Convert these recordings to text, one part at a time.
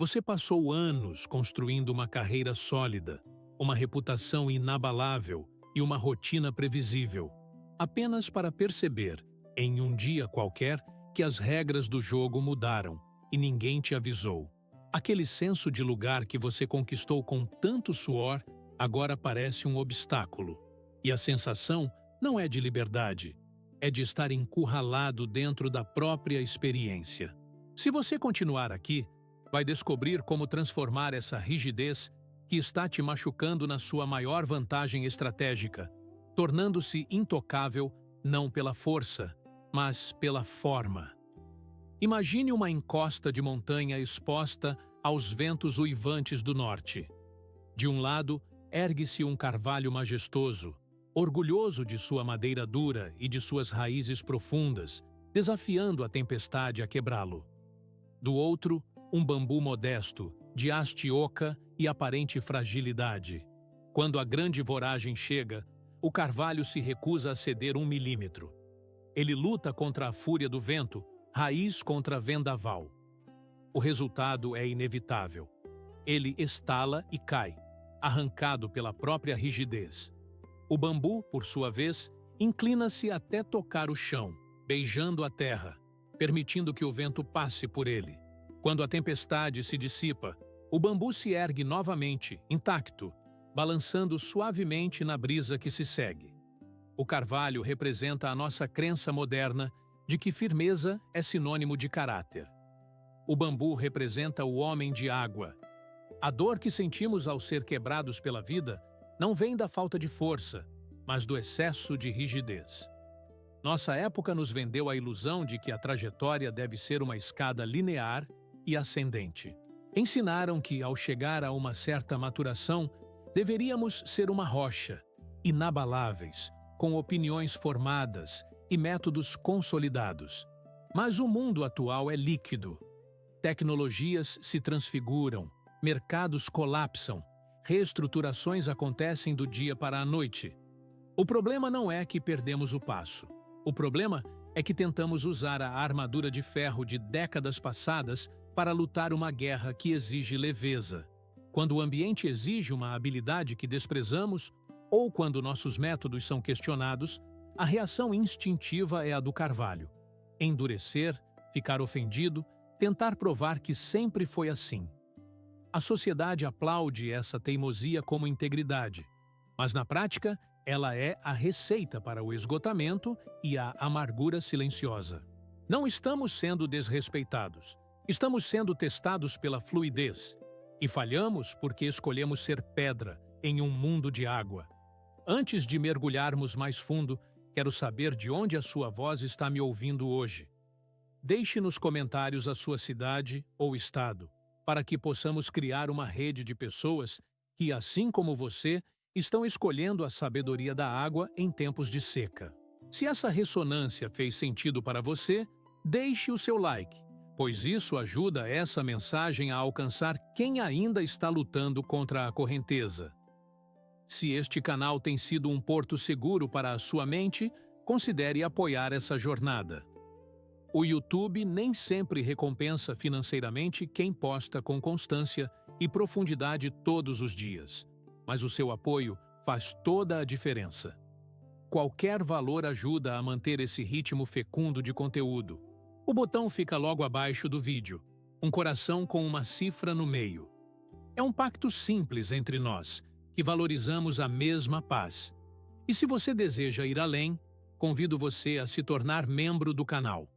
Você passou anos construindo uma carreira sólida, uma reputação inabalável e uma rotina previsível, apenas para perceber, em um dia qualquer, que as regras do jogo mudaram e ninguém te avisou. Aquele senso de lugar que você conquistou com tanto suor agora parece um obstáculo. E a sensação não é de liberdade, é de estar encurralado dentro da própria experiência. Se você continuar aqui, vai descobrir como transformar essa rigidez que está te machucando na sua maior vantagem estratégica, tornando-se intocável não pela força, mas pela forma. Imagine uma encosta de montanha exposta aos ventos uivantes do norte. De um lado, ergue-se um carvalho majestoso, orgulhoso de sua madeira dura e de suas raízes profundas, desafiando a tempestade a quebrá-lo. Do outro, um bambu modesto, de haste oca e aparente fragilidade. Quando a grande voragem chega, o carvalho se recusa a ceder 1 milímetro. Ele luta contra a fúria do vento, raiz contra vendaval. O resultado é inevitável. Ele estala e cai, arrancado pela própria rigidez. O bambu, por sua vez, inclina-se até tocar o chão, beijando a terra, permitindo que o vento passe por ele. Quando a tempestade se dissipa, o bambu se ergue novamente, intacto, balançando suavemente na brisa que se segue. O carvalho representa a nossa crença moderna de que firmeza é sinônimo de caráter. O bambu representa o homem de água. A dor que sentimos ao ser quebrados pela vida não vem da falta de força, mas do excesso de rigidez. Nossa época nos vendeu a ilusão de que a trajetória deve ser uma escada linear e ascendente. Ensinaram que, ao chegar a uma certa maturação, deveríamos ser uma rocha, inabaláveis, com opiniões formadas e métodos consolidados. Mas o mundo atual é líquido. Tecnologias se transfiguram, mercados colapsam, reestruturações acontecem do dia para a noite. O problema não é que perdemos o passo. O problema é que tentamos usar a armadura de ferro de décadas passadas para lutar uma guerra que exige leveza. Quando o ambiente exige uma habilidade que desprezamos, ou quando nossos métodos são questionados, a reação instintiva é a do carvalho. Endurecer, ficar ofendido, tentar provar que sempre foi assim. A sociedade aplaude essa teimosia como integridade, mas na prática, ela é a receita para o esgotamento e a amargura silenciosa. Não estamos sendo desrespeitados. Estamos sendo testados pela fluidez. E falhamos porque escolhemos ser pedra em um mundo de água. Antes de mergulharmos mais fundo, quero saber de onde a sua voz está me ouvindo hoje. Deixe nos comentários a sua cidade ou estado, para que possamos criar uma rede de pessoas que, assim como você, estão escolhendo a sabedoria da água em tempos de seca. Se essa ressonância fez sentido para você, deixe o seu like, pois isso ajuda essa mensagem a alcançar quem ainda está lutando contra a correnteza. Se este canal tem sido um porto seguro para a sua mente, considere apoiar essa jornada. O YouTube nem sempre recompensa financeiramente quem posta com constância e profundidade todos os dias, mas o seu apoio faz toda a diferença. Qualquer valor ajuda a manter esse ritmo fecundo de conteúdo. O botão fica logo abaixo do vídeo, um coração com uma cifra no meio. É um pacto simples entre nós, que valorizamos a mesma paz. E se você deseja ir além, convido você a se tornar membro do canal.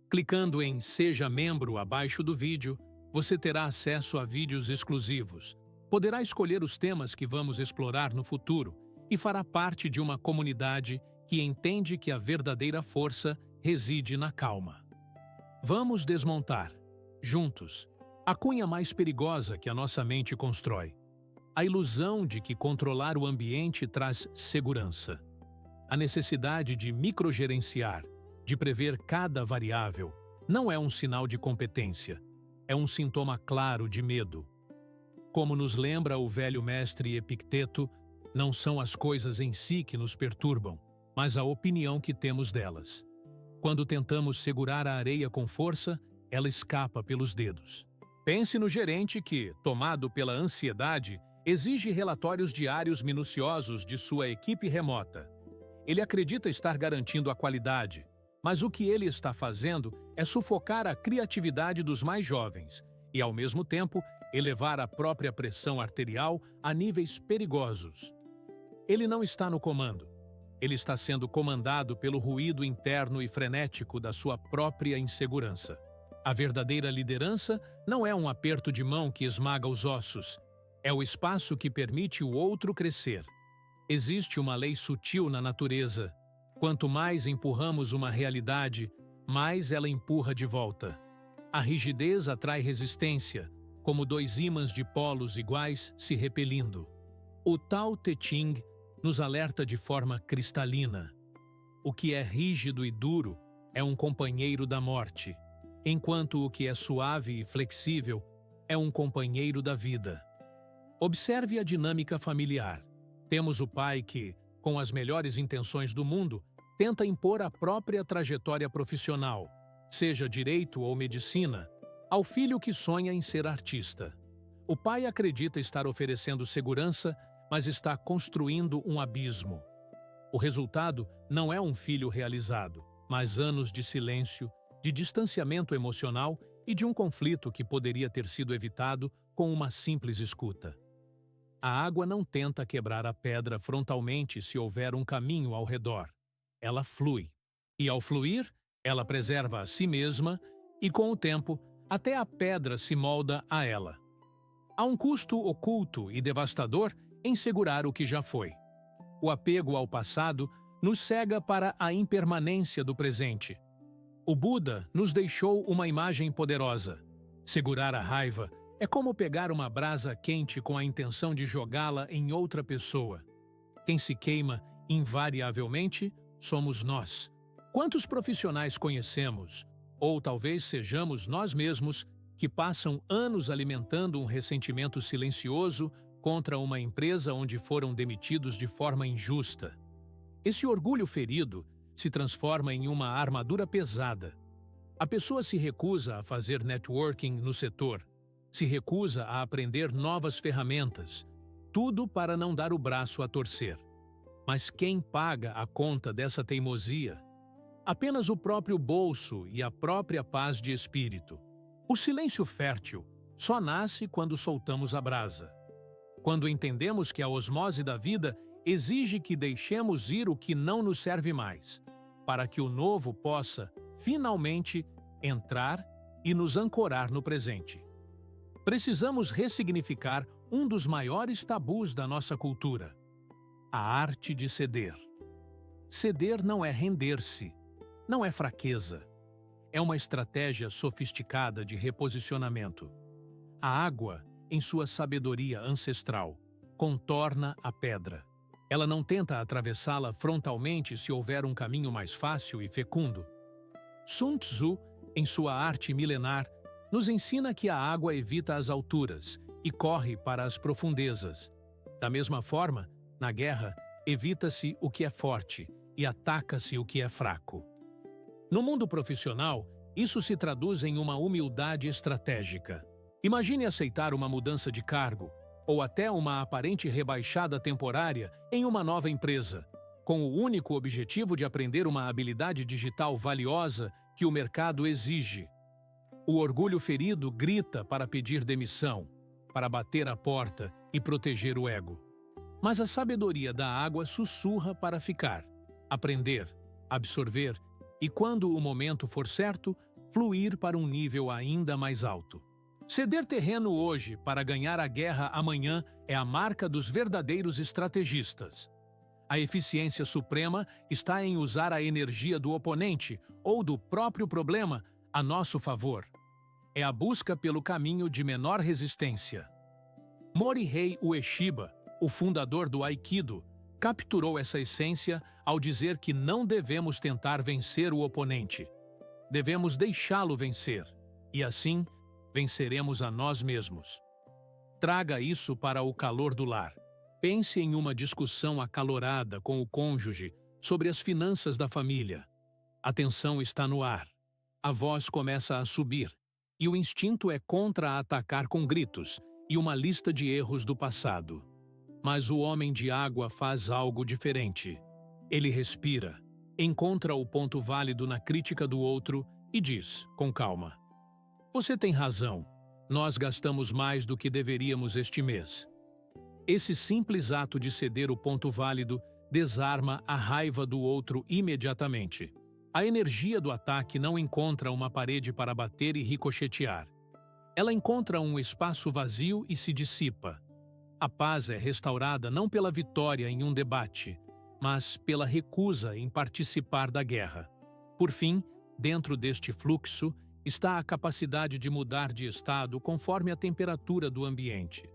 Clicando em Seja Membro abaixo do vídeo, você terá acesso a vídeos exclusivos, poderá escolher os temas que vamos explorar no futuro e fará parte de uma comunidade que entende que a verdadeira força reside na calma. Vamos desmontar, juntos, a cunha mais perigosa que a nossa mente constrói. A ilusão de que controlar o ambiente traz segurança. A necessidade de microgerenciar, de prever cada variável, não é um sinal de competência, é um sintoma claro de medo. Como nos lembra o velho mestre Epicteto, não são as coisas em si que nos perturbam, mas a opinião que temos delas. Quando tentamos segurar a areia com força, ela escapa pelos dedos. Pense no gerente que, tomado pela ansiedade, exige relatórios diários minuciosos de sua equipe remota. Ele acredita estar garantindo a qualidade, mas o que ele está fazendo é sufocar a criatividade dos mais jovens e, ao mesmo tempo, elevar a própria pressão arterial a níveis perigosos. Ele não está no comando. Ele está sendo comandado pelo ruído interno e frenético da sua própria insegurança. A verdadeira liderança não é um aperto de mão que esmaga os ossos. É o espaço que permite o outro crescer. Existe uma lei sutil na natureza. Quanto mais empurramos uma realidade, mais ela empurra de volta. A rigidez atrai resistência, como dois ímãs de polos iguais se repelindo. O Tao Te Ching nos alerta de forma cristalina. O que é rígido e duro é um companheiro da morte, enquanto o que é suave e flexível é um companheiro da vida. Observe a dinâmica familiar. Temos o pai que, com as melhores intenções do mundo, tenta impor a própria trajetória profissional, seja direito ou medicina, ao filho que sonha em ser artista. O pai acredita estar oferecendo segurança, mas está construindo um abismo. O resultado não é um filho realizado, mas anos de silêncio, de distanciamento emocional e de um conflito que poderia ter sido evitado com uma simples escuta. A água não tenta quebrar a pedra frontalmente se houver um caminho ao redor. Ela flui. E ao fluir, ela preserva a si mesma e, com o tempo, até a pedra se molda a ela. Há um custo oculto e devastador em segurar o que já foi. O apego ao passado nos cega para a impermanência do presente. O Buda nos deixou uma imagem poderosa. Segurar a raiva é como pegar uma brasa quente com a intenção de jogá-la em outra pessoa. Quem se queima, invariavelmente, somos nós. Quantos profissionais conhecemos, ou talvez sejamos nós mesmos, que passam anos alimentando um ressentimento silencioso contra uma empresa onde foram demitidos de forma injusta? Esse orgulho ferido se transforma em uma armadura pesada. A pessoa se recusa a fazer networking no setor, se recusa a aprender novas ferramentas, tudo para não dar o braço a torcer. Mas quem paga a conta dessa teimosia? Apenas o próprio bolso e a própria paz de espírito. O silêncio fértil só nasce quando soltamos a brasa. Quando entendemos que a osmose da vida exige que deixemos ir o que não nos serve mais, para que o novo possa, finalmente, entrar e nos ancorar no presente. Precisamos ressignificar um dos maiores tabus da nossa cultura: a arte de ceder. Ceder não é render-se, não é fraqueza. É uma estratégia sofisticada de reposicionamento. A água, em sua sabedoria ancestral, contorna a pedra. Ela não tenta atravessá-la frontalmente se houver um caminho mais fácil e fecundo. Sun Tzu, em sua arte milenar, nos ensina que a água evita as alturas e corre para as profundezas. Da mesma forma, na guerra, evita-se o que é forte e ataca-se o que é fraco. No mundo profissional, isso se traduz em uma humildade estratégica. Imagine aceitar uma mudança de cargo, ou até uma aparente rebaixada temporária em uma nova empresa, com o único objetivo de aprender uma habilidade digital valiosa que o mercado exige. O orgulho ferido grita para pedir demissão, para bater a porta e proteger o ego. Mas a sabedoria da água sussurra para ficar, aprender, absorver e, quando o momento for certo, fluir para um nível ainda mais alto. Ceder terreno hoje para ganhar a guerra amanhã é a marca dos verdadeiros estrategistas. A eficiência suprema está em usar a energia do oponente ou do próprio problema a nosso favor. É a busca pelo caminho de menor resistência. Morihei Ueshiba, o fundador do Aikido, capturou essa essência ao dizer que não devemos tentar vencer o oponente. Devemos deixá-lo vencer, e assim venceremos a nós mesmos. Traga isso para o calor do lar. Pense em uma discussão acalorada com o cônjuge sobre as finanças da família. A tensão está no ar. A voz começa a subir, e o instinto é contra-atacar com gritos e uma lista de erros do passado. Mas o homem de água faz algo diferente. Ele respira, encontra o ponto válido na crítica do outro e diz, com calma: "Você tem razão, nós gastamos mais do que deveríamos este mês." Esse simples ato de ceder o ponto válido desarma a raiva do outro imediatamente. A energia do ataque não encontra uma parede para bater e ricochetear. Ela encontra um espaço vazio e se dissipa. A paz é restaurada não pela vitória em um debate, mas pela recusa em participar da guerra. Por fim, dentro deste fluxo, está a capacidade de mudar de estado conforme a temperatura do ambiente.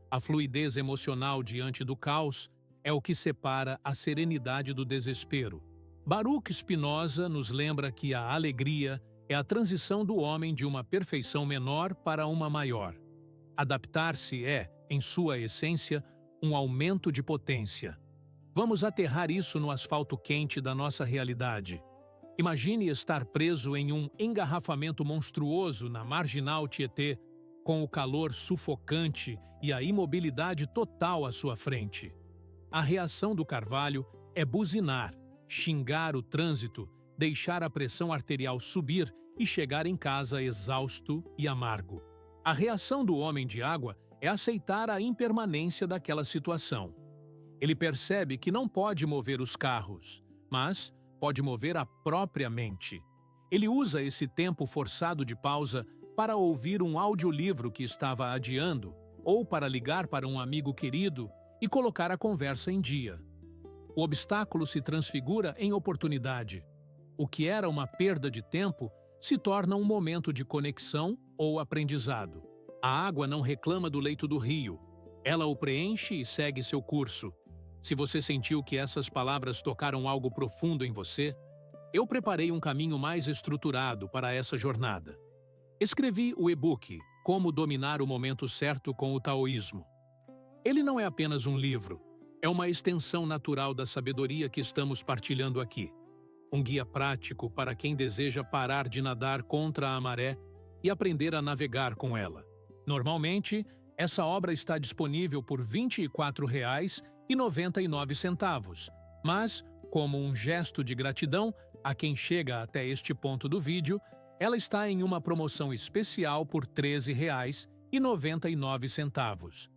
A fluidez emocional diante do caos é o que separa a serenidade do desespero. Baruch Spinoza nos lembra que a alegria é a transição do homem de uma perfeição menor para uma maior. Adaptar-se é, em sua essência, um aumento de potência. Vamos aterrar isso no asfalto quente da nossa realidade. Imagine estar preso em um engarrafamento monstruoso na Marginal Tietê, com o calor sufocante e a imobilidade total à sua frente. A reação do Carvalho é buzinar, xingar o trânsito, deixar a pressão arterial subir e chegar em casa exausto e amargo. A reação do homem de água é aceitar a impermanência daquela situação. Ele percebe que não pode mover os carros, mas pode mover a própria mente. Ele usa esse tempo forçado de pausa para ouvir um audiolivro que estava adiando ou para ligar para um amigo querido e colocar a conversa em dia. O obstáculo se transfigura em oportunidade. O que era uma perda de tempo se torna um momento de conexão ou aprendizado. A água não reclama do leito do rio. Ela o preenche e segue seu curso. Se você sentiu que essas palavras tocaram algo profundo em você, eu preparei um caminho mais estruturado para essa jornada. Escrevi o e-book Como Dominar o Momento Certo com o Taoísmo. Ele não é apenas um livro, é uma extensão natural da sabedoria que estamos partilhando aqui. Um guia prático para quem deseja parar de nadar contra a maré e aprender a navegar com ela. Normalmente, essa obra está disponível por R$ 24,99, mas, como um gesto de gratidão a quem chega até este ponto do vídeo, ela está em uma promoção especial por R$ 13,99.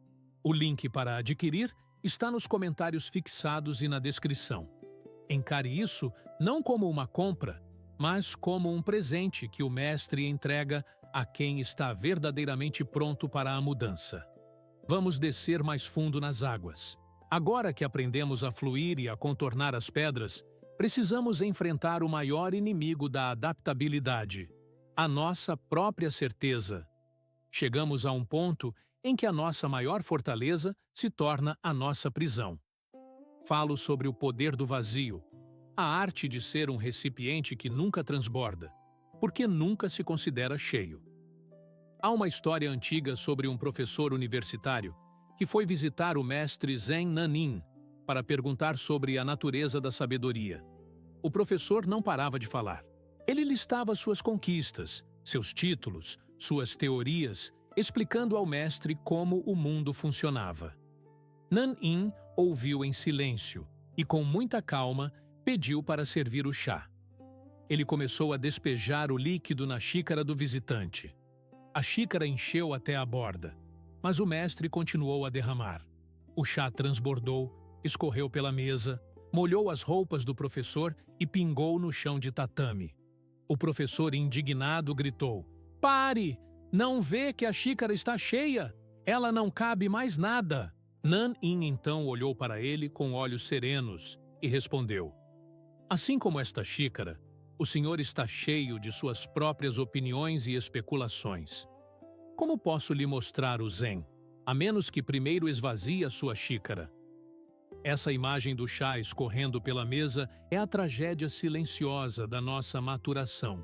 O link para adquirir está nos comentários fixados e na descrição. Encare isso não como uma compra, mas como um presente que o mestre entrega a quem está verdadeiramente pronto para a mudança. Vamos descer mais fundo nas águas. Agora que aprendemos a fluir e a contornar as pedras, precisamos enfrentar o maior inimigo da adaptabilidade, a nossa própria certeza. Chegamos a um ponto em que a nossa maior fortaleza se torna a nossa prisão. Falo sobre o poder do vazio, a arte de ser um recipiente que nunca transborda, porque nunca se considera cheio. Há uma história antiga sobre um professor universitário que foi visitar o mestre Zen Nanin para perguntar sobre a natureza da sabedoria. O professor não parava de falar. Ele listava suas conquistas, seus títulos, suas teorias, explicando ao mestre como o mundo funcionava. Nanin ouviu em silêncio e, com muita calma, pediu para servir o chá. Ele começou a despejar o líquido na xícara do visitante. A xícara encheu até a borda, mas o mestre continuou a derramar. O chá transbordou, escorreu pela mesa, molhou as roupas do professor e pingou no chão de tatame. O professor, indignado, gritou: "Pare! Não vê que a xícara está cheia? Ela não cabe mais nada." Nanin então olhou para ele com olhos serenos e respondeu: "Assim como esta xícara, o senhor está cheio de suas próprias opiniões e especulações. Como posso lhe mostrar o Zen, a menos que primeiro esvazie a sua xícara?" Essa imagem do chá escorrendo pela mesa é a tragédia silenciosa da nossa maturação.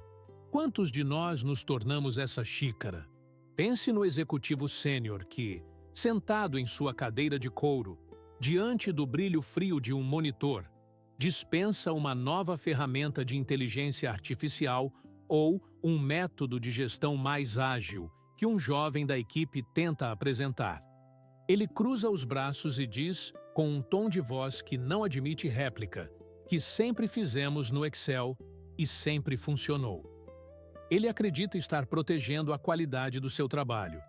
Quantos de nós nos tornamos essa xícara? Pense no executivo sênior que, sentado em sua cadeira de couro, diante do brilho frio de um monitor, dispensa uma nova ferramenta de inteligência artificial ou um método de gestão mais ágil que um jovem da equipe tenta apresentar. Ele cruza os braços e diz, com um tom de voz que não admite réplica, que sempre fizemos no Excel e sempre funcionou. Ele acredita estar protegendo a qualidade do seu trabalho,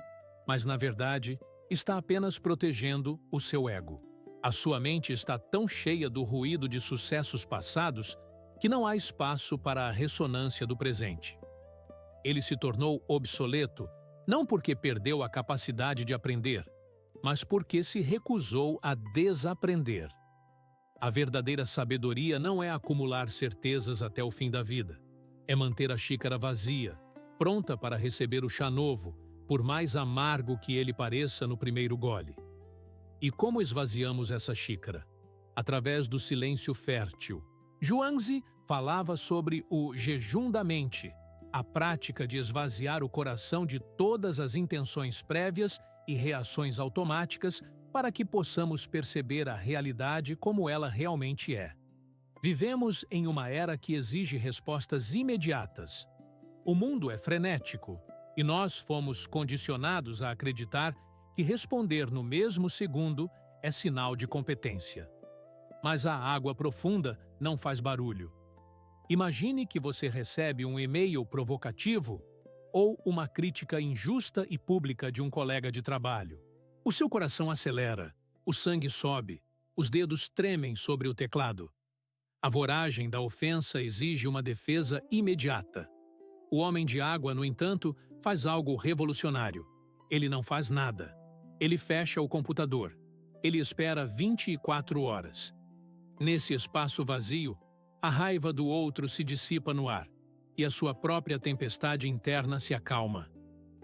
mas, na verdade, está apenas protegendo o seu ego. A sua mente está tão cheia do ruído de sucessos passados que não há espaço para a ressonância do presente. Ele se tornou obsoleto não porque perdeu a capacidade de aprender, mas porque se recusou a desaprender. A verdadeira sabedoria não é acumular certezas até o fim da vida. É manter a xícara vazia, pronta para receber o chá novo, por mais amargo que ele pareça no primeiro gole. E como esvaziamos essa xícara? Através do silêncio fértil. Zhuangzi falava sobre o jejum da mente, a prática de esvaziar o coração de todas as intenções prévias e reações automáticas para que possamos perceber a realidade como ela realmente é. Vivemos em uma era que exige respostas imediatas. O mundo é frenético e nós fomos condicionados a acreditar que responder no mesmo segundo é sinal de competência. Mas a água profunda não faz barulho. Imagine que você recebe um e-mail provocativo ou uma crítica injusta e pública de um colega de trabalho. O seu coração acelera, o sangue sobe, os dedos tremem sobre o teclado. A voragem da ofensa exige uma defesa imediata. O homem de água, no entanto, faz algo revolucionário. Ele não faz nada. Ele fecha o computador. Ele espera 24 horas. Nesse espaço vazio, a raiva do outro se dissipa no ar e a sua própria tempestade interna se acalma.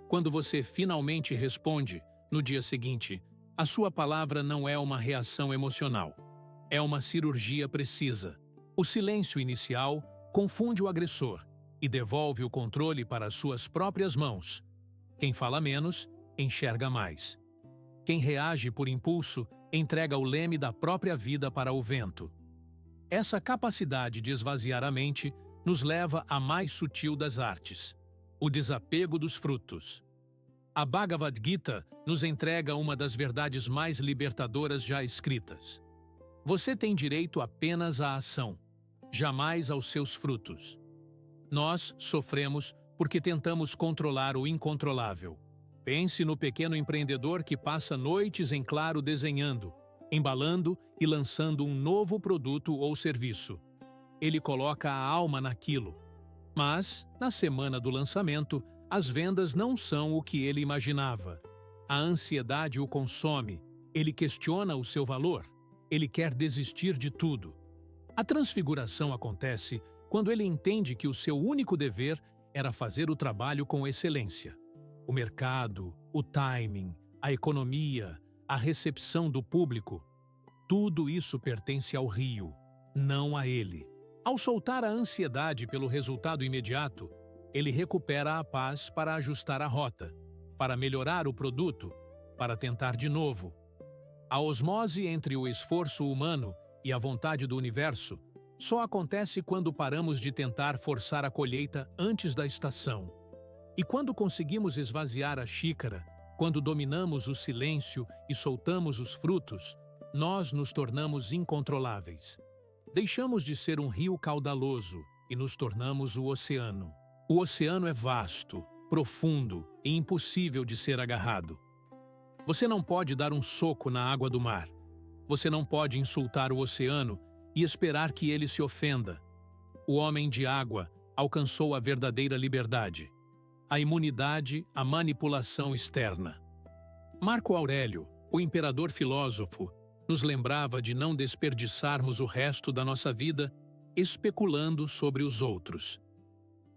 Quando você finalmente responde, no dia seguinte, a sua palavra não é uma reação emocional. É uma cirurgia precisa. O silêncio inicial confunde o agressor e devolve o controle para as suas próprias mãos. Quem fala menos, enxerga mais. Quem reage por impulso, entrega o leme da própria vida para o vento. Essa capacidade de esvaziar a mente nos leva à mais sutil das artes, o desapego dos frutos. A Bhagavad Gita nos entrega uma das verdades mais libertadoras já escritas. Você tem direito apenas à ação, jamais aos seus frutos. Nós sofremos porque tentamos controlar o incontrolável. Pense no pequeno empreendedor que passa noites em claro desenhando, embalando e lançando um novo produto ou serviço. Ele coloca a alma naquilo. Mas, na semana do lançamento, as vendas não são o que ele imaginava. A ansiedade o consome, ele questiona o seu valor, ele quer desistir de tudo. A transfiguração acontece quando ele entende que o seu único dever era fazer o trabalho com excelência. O mercado, o timing, a economia, a recepção do público, tudo isso pertence ao rio, não a ele. Ao soltar a ansiedade pelo resultado imediato, ele recupera a paz para ajustar a rota, para melhorar o produto, para tentar de novo. A osmose entre o esforço humano e a vontade do universo só acontece quando paramos de tentar forçar a colheita antes da estação. E quando conseguimos esvaziar a xícara, quando dominamos o silêncio e soltamos os frutos, nós nos tornamos incontroláveis. Deixamos de ser um rio caudaloso e nos tornamos o oceano. O oceano é vasto, profundo e impossível de ser agarrado. Você não pode dar um soco na água do mar. Você não pode insultar o oceano e esperar que ele se ofenda. O homem de água alcançou a verdadeira liberdade. A imunidade à manipulação externa. Marco Aurélio, o imperador filósofo, nos lembrava de não desperdiçarmos o resto da nossa vida especulando sobre os outros.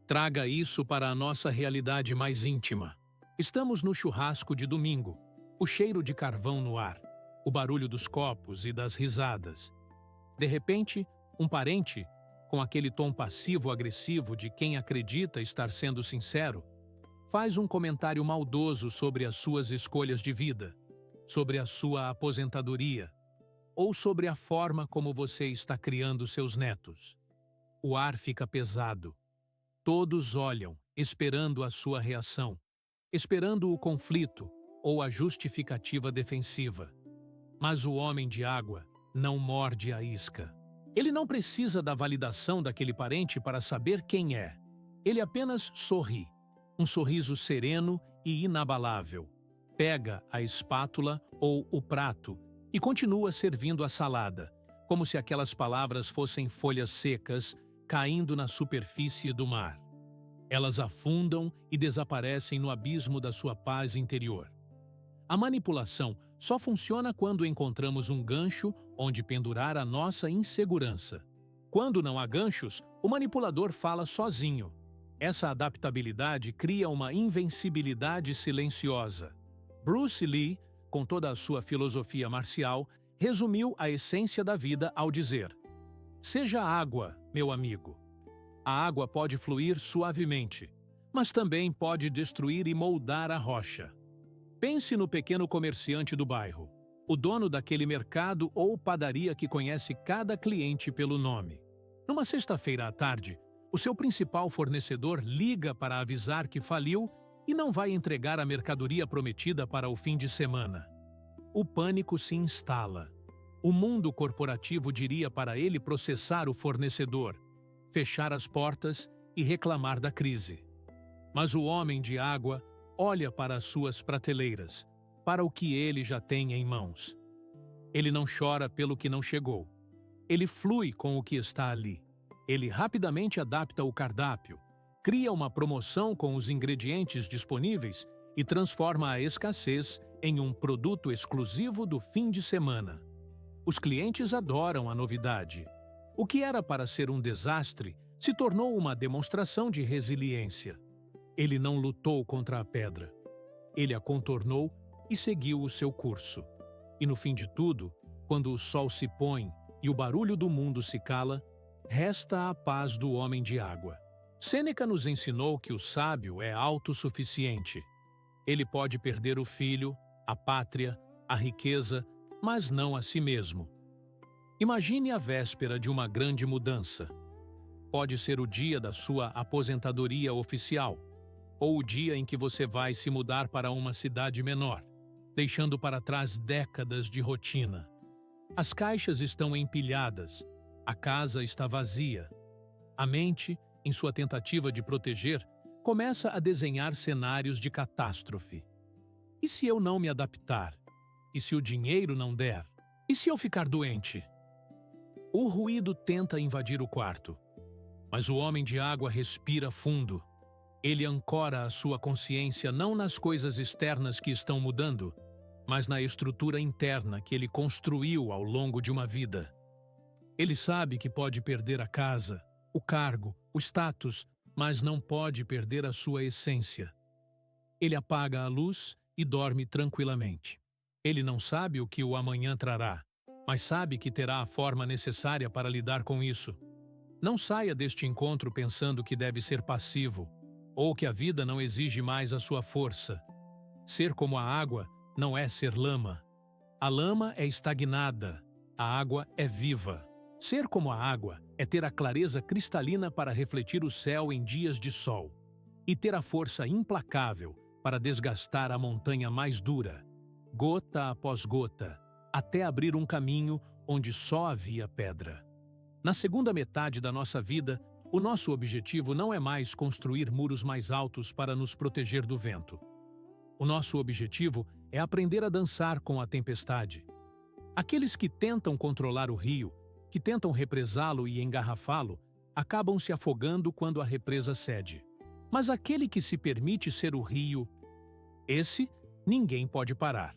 Traga isso para a nossa realidade mais íntima. Estamos no churrasco de domingo, o cheiro de carvão no ar, o barulho dos copos e das risadas. De repente, um parente, com aquele tom passivo-agressivo de quem acredita estar sendo sincero, faz um comentário maldoso sobre as suas escolhas de vida, sobre a sua aposentadoria, ou sobre a forma como você está criando seus netos. O ar fica pesado. Todos olham, esperando a sua reação, esperando o conflito ou a justificativa defensiva. Mas o homem de água não morde a isca. Ele não precisa da validação daquele parente para saber quem é. Ele apenas sorri, um sorriso sereno e inabalável. Pega a espátula ou o prato e continua servindo a salada, como se aquelas palavras fossem folhas secas caindo na superfície do mar. Elas afundam e desaparecem no abismo da sua paz interior. A manipulação só funciona quando encontramos um gancho onde pendurar a nossa insegurança. Quando não há ganchos, o manipulador fala sozinho. Essa adaptabilidade cria uma invencibilidade silenciosa. Bruce Lee, com toda a sua filosofia marcial, resumiu a essência da vida ao dizer: "Seja água, meu amigo." A água pode fluir suavemente, mas também pode destruir e moldar a rocha. Pense no pequeno comerciante do bairro, o dono daquele mercado ou padaria que conhece cada cliente pelo nome. Numa sexta-feira à tarde, o seu principal fornecedor liga para avisar que faliu e não vai entregar a mercadoria prometida para o fim de semana. O pânico se instala. O mundo corporativo diria para ele processar o fornecedor, fechar as portas e reclamar da crise. Mas o homem de água olha para as suas prateleiras, para o que ele já tem em mãos. Ele não chora pelo que não chegou. Ele flui com o que está ali. Ele rapidamente adapta o cardápio, cria uma promoção com os ingredientes disponíveis e transforma a escassez em um produto exclusivo do fim de semana. Os clientes adoram a novidade. O que era para ser um desastre se tornou uma demonstração de resiliência. Ele não lutou contra a pedra. Ele a contornou e seguiu o seu curso. E no fim de tudo, quando o sol se põe e o barulho do mundo se cala, resta a paz do homem de água. Sêneca nos ensinou que o sábio é autossuficiente. Ele pode perder o filho, a pátria, a riqueza, mas não a si mesmo. Imagine a véspera de uma grande mudança. Pode ser o dia da sua aposentadoria oficial, ou o dia em que você vai se mudar para uma cidade menor, deixando para trás décadas de rotina. As caixas estão empilhadas, a casa está vazia. A mente, em sua tentativa de proteger, começa a desenhar cenários de catástrofe. E se eu não me adaptar? E se o dinheiro não der? E se eu ficar doente? O ruído tenta invadir o quarto, mas o homem de água respira fundo. Ele ancora a sua consciência não nas coisas externas que estão mudando, mas na estrutura interna que ele construiu ao longo de uma vida. Ele sabe que pode perder a casa, o cargo, o status, mas não pode perder a sua essência. Ele apaga a luz e dorme tranquilamente. Ele não sabe o que o amanhã trará, mas sabe que terá a forma necessária para lidar com isso. Não saia deste encontro pensando que deve ser passivo, ou que a vida não exige mais a sua força. Ser como a água não é ser lama. A lama é estagnada, a água é viva. Ser como a água é ter a clareza cristalina para refletir o céu em dias de sol e ter a força implacável para desgastar a montanha mais dura, gota após gota, até abrir um caminho onde só havia pedra. Na segunda metade da nossa vida, o nosso objetivo não é mais construir muros mais altos para nos proteger do vento. O nosso objetivo é aprender a dançar com a tempestade. Aqueles que tentam controlar o rio, que tentam represá-lo e engarrafá-lo, acabam se afogando quando a represa cede. Mas aquele que se permite ser o rio, esse ninguém pode parar.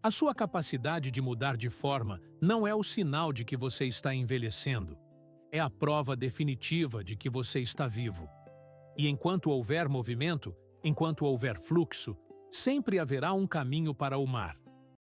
A sua capacidade de mudar de forma não é o sinal de que você está envelhecendo. É a prova definitiva de que você está vivo. E enquanto houver movimento, enquanto houver fluxo, sempre haverá um caminho para o mar.